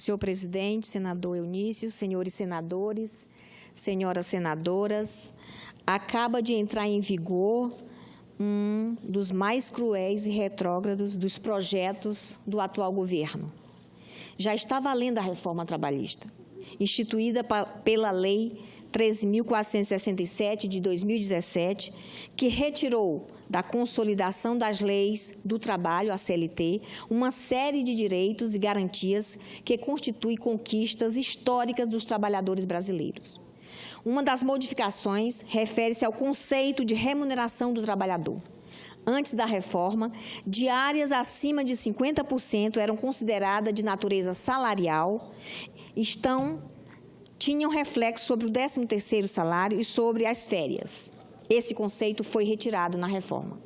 Senhor presidente, senador Eunício, senhores senadores, senhoras senadoras, acaba de entrar em vigor um dos mais cruéis e retrógrados dos projetos do atual governo. Já está valendo a reforma trabalhista, instituída pela Lei 13.467 de 2017, que retirou da Consolidação das Leis do Trabalho, a CLT, uma série de direitos e garantias que constituem conquistas históricas dos trabalhadores brasileiros. Uma das modificações refere-se ao conceito de remuneração do trabalhador. Antes da reforma, diárias acima de 50% eram consideradas de natureza salarial, tinham reflexo sobre o 13º salário e sobre as férias. Esse conceito foi retirado na reforma.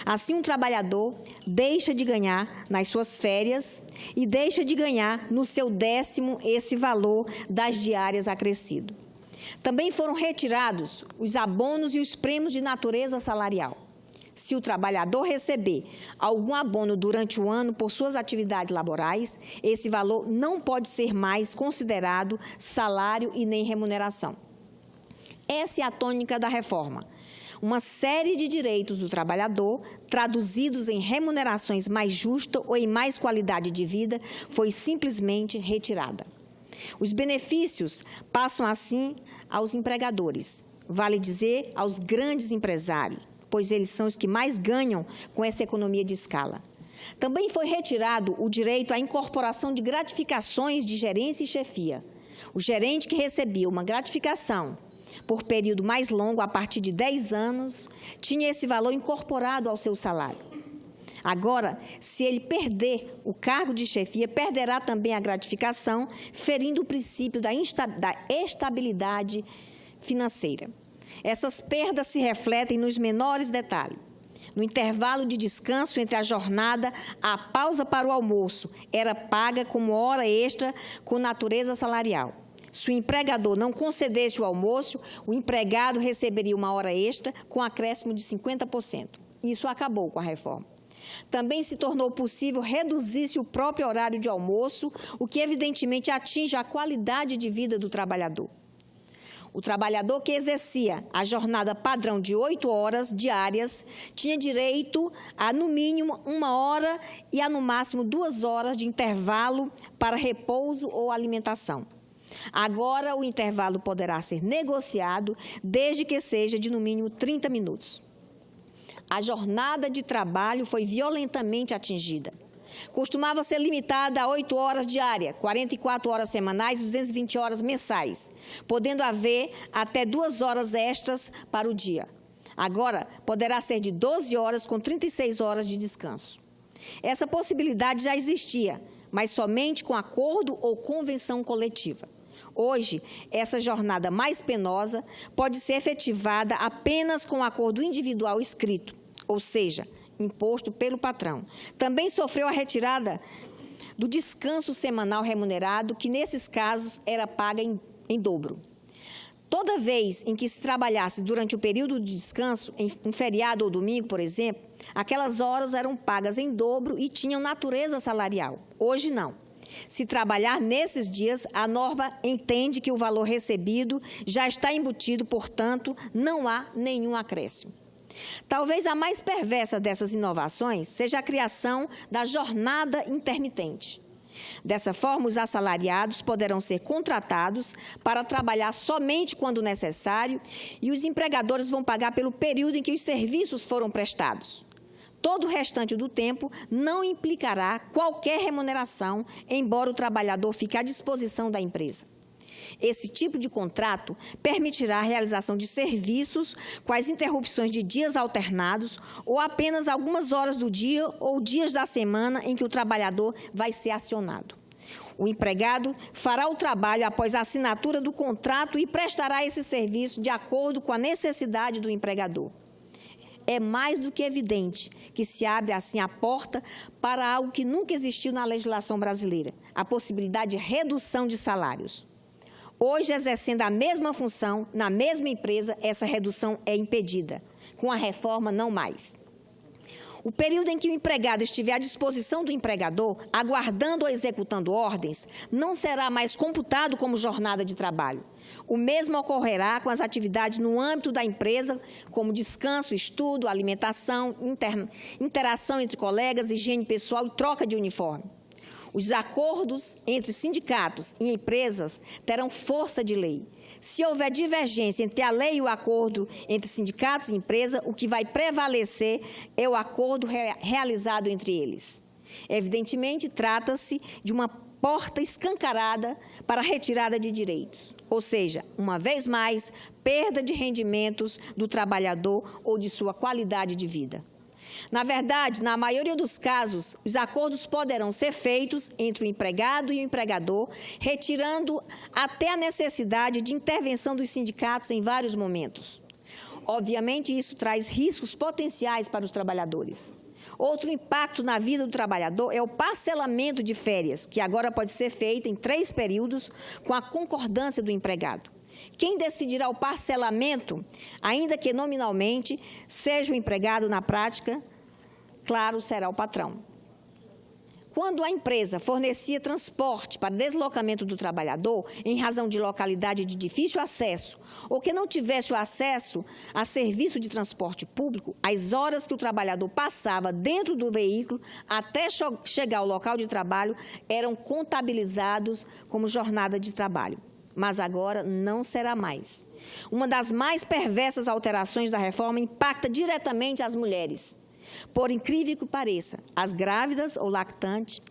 Assim, um trabalhador deixa de ganhar nas suas férias e deixa de ganhar no seu 10º esse valor das diárias acrescido. Também foram retirados os abonos e os prêmios de natureza salarial. Se o trabalhador receber algum abono durante o ano por suas atividades laborais, esse valor não pode ser mais considerado salário e nem remuneração. Essa é a tônica da reforma. Uma série de direitos do trabalhador, traduzidos em remunerações mais justas ou em mais qualidade de vida, foi simplesmente retirada. Os benefícios passam, assim, aos empregadores, vale dizer, aos grandes empresários, pois eles são os que mais ganham com essa economia de escala. Também foi retirado o direito à incorporação de gratificações de gerência e chefia. O gerente que recebia uma gratificação por período mais longo, a partir de 10 anos, tinha esse valor incorporado ao seu salário. Agora, se ele perder o cargo de chefia, perderá também a gratificação, ferindo o princípio da estabilidade financeira. Essas perdas se refletem nos menores detalhes. No intervalo de descanso entre a jornada, a pausa para o almoço era paga como hora extra com natureza salarial. Se o empregador não concedesse o almoço, o empregado receberia uma hora extra com acréscimo de 50%. Isso acabou com a reforma. Também se tornou possível reduzir-se o próprio horário de almoço, o que evidentemente atinge a qualidade de vida do trabalhador. O trabalhador que exercia a jornada padrão de 8 horas diárias tinha direito a, no mínimo, 1 hora e a, no máximo, 2 horas de intervalo para repouso ou alimentação. Agora, o intervalo poderá ser negociado desde que seja de, no mínimo, 30 minutos. A jornada de trabalho foi violentamente atingida. Costumava ser limitada a 8 horas diárias, 44 horas semanais e 220 horas mensais, podendo haver até 2 horas extras para o dia. Agora, poderá ser de 12 horas com 36 horas de descanso. Essa possibilidade já existia, mas somente com acordo ou convenção coletiva. Hoje, essa jornada mais penosa pode ser efetivada apenas com acordo individual escrito, ou seja, imposto pelo patrão. Também sofreu a retirada do descanso semanal remunerado, que nesses casos era paga em dobro. Toda vez em que se trabalhasse durante o período de descanso, em feriado ou domingo, por exemplo, aquelas horas eram pagas em dobro e tinham natureza salarial. Hoje não. Se trabalhar nesses dias, a norma entende que o valor recebido já está embutido, portanto, não há nenhum acréscimo. Talvez a mais perversa dessas inovações seja a criação da jornada intermitente. Dessa forma, os assalariados poderão ser contratados para trabalhar somente quando necessário e os empregadores vão pagar pelo período em que os serviços foram prestados. Todo o restante do tempo não implicará qualquer remuneração, embora o trabalhador fique à disposição da empresa. Esse tipo de contrato permitirá a realização de serviços com as interrupções de dias alternados ou apenas algumas horas do dia ou dias da semana em que o trabalhador vai ser acionado. O empregado fará o trabalho após a assinatura do contrato e prestará esse serviço de acordo com a necessidade do empregador. É mais do que evidente que se abre, assim, a porta para algo que nunca existiu na legislação brasileira, a possibilidade de redução de salários. Hoje, exercendo a mesma função, na mesma empresa, essa redução é impedida. Com a reforma, não mais. O período em que o empregado estiver à disposição do empregador, aguardando ou executando ordens, não será mais computado como jornada de trabalho. O mesmo ocorrerá com as atividades no âmbito da empresa, como descanso, estudo, alimentação, interação entre colegas, higiene pessoal e troca de uniforme. Os acordos entre sindicatos e empresas terão força de lei. Se houver divergência entre a lei e o acordo entre sindicatos e empresa, o que vai prevalecer é o acordo realizado entre eles. Evidentemente, trata-se de uma porta escancarada para a retirada de direitos, ou seja, uma vez mais, perda de rendimentos do trabalhador ou de sua qualidade de vida. Na verdade, na maioria dos casos, os acordos poderão ser feitos entre o empregado e o empregador, retirando até a necessidade de intervenção dos sindicatos em vários momentos. Obviamente, isso traz riscos potenciais para os trabalhadores. Outro impacto na vida do trabalhador é o parcelamento de férias, que agora pode ser feito em 3 períodos com a concordância do empregado. Quem decidirá o parcelamento, ainda que nominalmente, seja o empregado na prática, claro, será o patrão. Quando a empresa fornecia transporte para deslocamento do trabalhador, em razão de localidade de difícil acesso, ou que não tivesse o acesso a serviço de transporte público, as horas que o trabalhador passava dentro do veículo até chegar ao local de trabalho eram contabilizados como jornada de trabalho. Mas agora não será mais. Uma das mais perversas alterações da reforma impacta diretamente as mulheres. Por incrível que pareça, as grávidas ou lactantes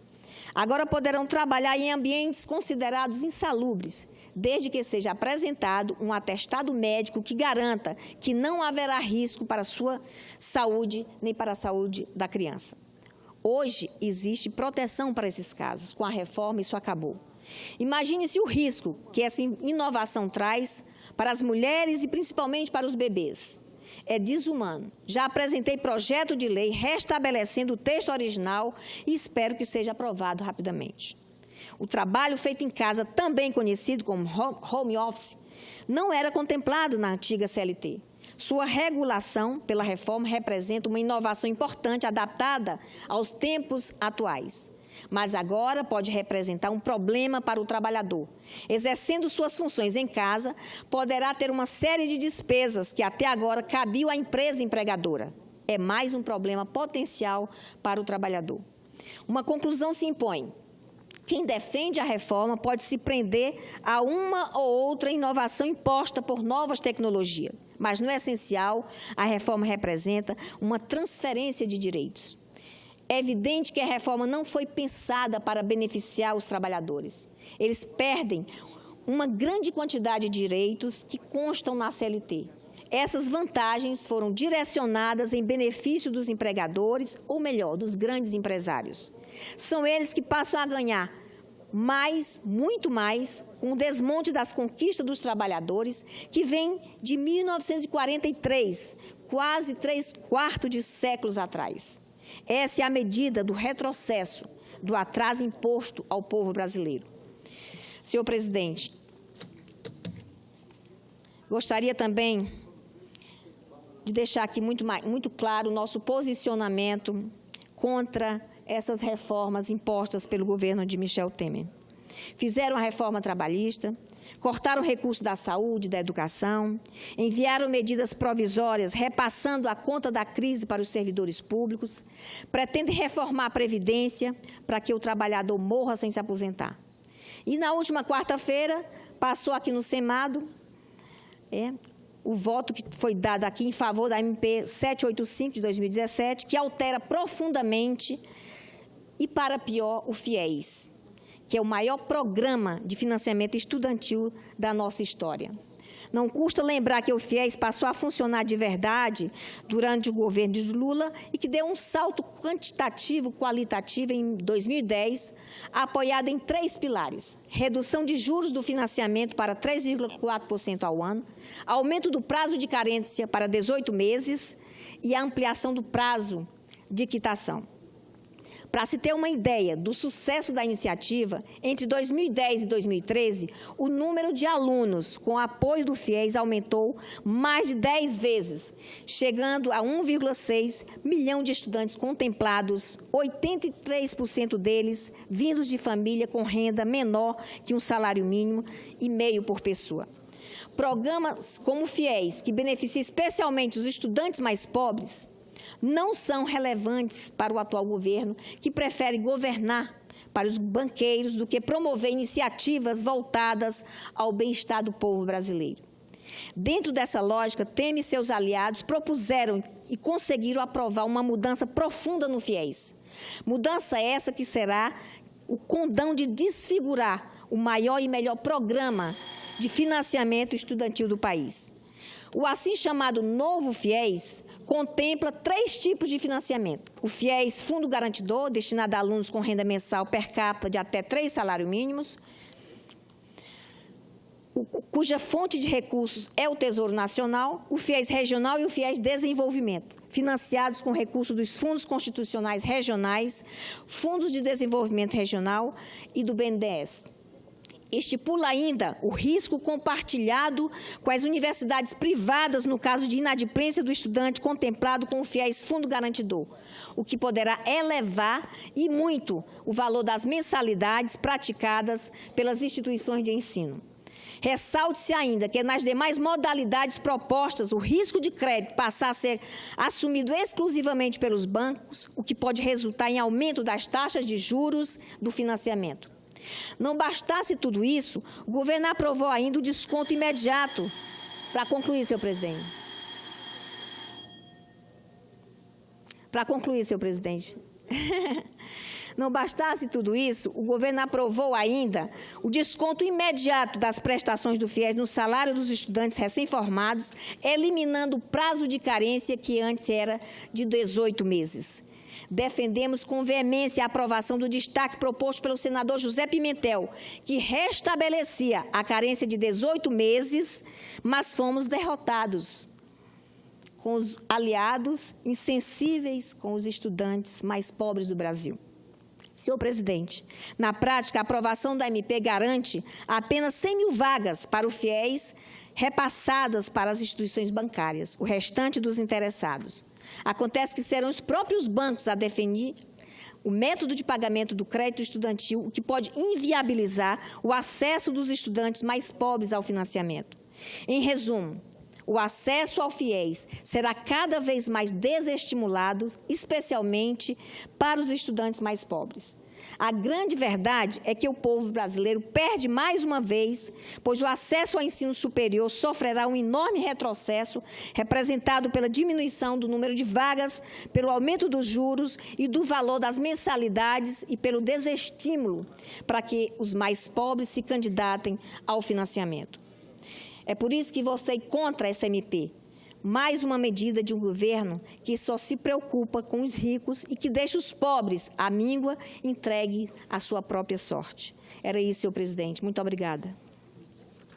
agora poderão trabalhar em ambientes considerados insalubres, desde que seja apresentado um atestado médico que garanta que não haverá risco para a sua saúde nem para a saúde da criança. Hoje existe proteção para esses casos. Com a reforma, isso acabou. Imagine-se o risco que essa inovação traz para as mulheres e principalmente para os bebês. É desumano. Já apresentei projeto de lei restabelecendo o texto original e espero que seja aprovado rapidamente. O trabalho feito em casa, também conhecido como home office, não era contemplado na antiga CLT. Sua regulação pela reforma representa uma inovação importante adaptada aos tempos atuais. Mas agora pode representar um problema para o trabalhador. Exercendo suas funções em casa, poderá ter uma série de despesas que até agora cabiam à empresa empregadora. É mais um problema potencial para o trabalhador. Uma conclusão se impõe. Quem defende a reforma pode se prender a uma ou outra inovação imposta por novas tecnologias, mas no essencial, a reforma representa uma transferência de direitos. É evidente que a reforma não foi pensada para beneficiar os trabalhadores. Eles perdem uma grande quantidade de direitos que constam na CLT. Essas vantagens foram direcionadas em benefício dos empregadores, ou melhor, dos grandes empresários. São eles que passam a ganhar mais, muito mais, com o desmonte das conquistas dos trabalhadores, que vem de 1943, quase 3/4 de séculos atrás. Essa é a medida do retrocesso, do atraso imposto ao povo brasileiro. Senhor presidente, gostaria também de deixar aqui muito claro o nosso posicionamento contra essas reformas impostas pelo governo de Michel Temer. Fizeram a reforma trabalhista, cortaram recursos da saúde, da educação, enviaram medidas provisórias repassando a conta da crise para os servidores públicos, pretendem reformar a Previdência para que o trabalhador morra sem se aposentar. E na última quarta-feira, passou aqui no Senado o voto que foi dado aqui em favor da MP 785 de 2017, que altera profundamente e, para pior, o FIES, que é o maior programa de financiamento estudantil da nossa história. Não custa lembrar que o FIES passou a funcionar de verdade durante o governo de Lula e que deu um salto quantitativo, qualitativo em 2010, apoiado em 3 pilares: redução de juros do financiamento para 3,4% ao ano, aumento do prazo de carência para 18 meses e a ampliação do prazo de quitação. Para se ter uma ideia do sucesso da iniciativa, entre 2010 e 2013, o número de alunos com apoio do FIES aumentou mais de 10 vezes, chegando a 1,6 milhão de estudantes contemplados, 83% deles vindos de família com renda menor que um salário mínimo e meio por pessoa. Programas como o FIES, que beneficia especialmente os estudantes mais pobres, não são relevantes para o atual governo, que prefere governar para os banqueiros do que promover iniciativas voltadas ao bem-estar do povo brasileiro. Dentro dessa lógica, Temer e seus aliados propuseram e conseguiram aprovar uma mudança profunda no FIES. Mudança essa que será o condão de desfigurar o maior e melhor programa de financiamento estudantil do país. O assim chamado novo FIES contempla 3 tipos de financiamento. O FIES Fundo Garantidor, destinado a alunos com renda mensal per capita de até 3 salários mínimos, cuja fonte de recursos é o Tesouro Nacional, o FIES Regional e o FIES Desenvolvimento, financiados com recursos dos fundos constitucionais regionais, fundos de desenvolvimento regional e do BNDES. Estipula ainda o risco compartilhado com as universidades privadas no caso de inadimplência do estudante contemplado com o FIES Fundo Garantidor, o que poderá elevar e muito o valor das mensalidades praticadas pelas instituições de ensino. Ressalte-se ainda que nas demais modalidades propostas, o risco de crédito passar a ser assumido exclusivamente pelos bancos, o que pode resultar em aumento das taxas de juros do financiamento. Não bastasse tudo isso, o governo aprovou ainda o desconto imediato. Para concluir, senhor presidente. Para concluir, senhor presidente. Não bastasse tudo isso, o governo aprovou ainda o desconto imediato das prestações do FIES no salário dos estudantes recém-formados, eliminando o prazo de carência que antes era de 18 meses. Defendemos com veemência a aprovação do destaque proposto pelo senador José Pimentel, que restabelecia a carência de 18 meses, mas fomos derrotados com os aliados insensíveis com os estudantes mais pobres do Brasil. Senhor presidente, na prática, a aprovação da MP garante apenas 100 mil vagas para o FIES repassadas para as instituições bancárias, o restante dos interessados. Acontece que serão os próprios bancos a definir o método de pagamento do crédito estudantil, o que pode inviabilizar o acesso dos estudantes mais pobres ao financiamento. Em resumo, o acesso ao FIES será cada vez mais desestimulado, especialmente para os estudantes mais pobres. A grande verdade é que o povo brasileiro perde mais uma vez, pois o acesso ao ensino superior sofrerá um enorme retrocesso, representado pela diminuição do número de vagas, pelo aumento dos juros e do valor das mensalidades e pelo desestímulo para que os mais pobres se candidatem ao financiamento. É por isso que votei contra essa MP. Mais uma medida de um governo que só se preocupa com os ricos e que deixa os pobres, à míngua, entregue à sua própria sorte. Era isso, senhor presidente. Muito obrigada.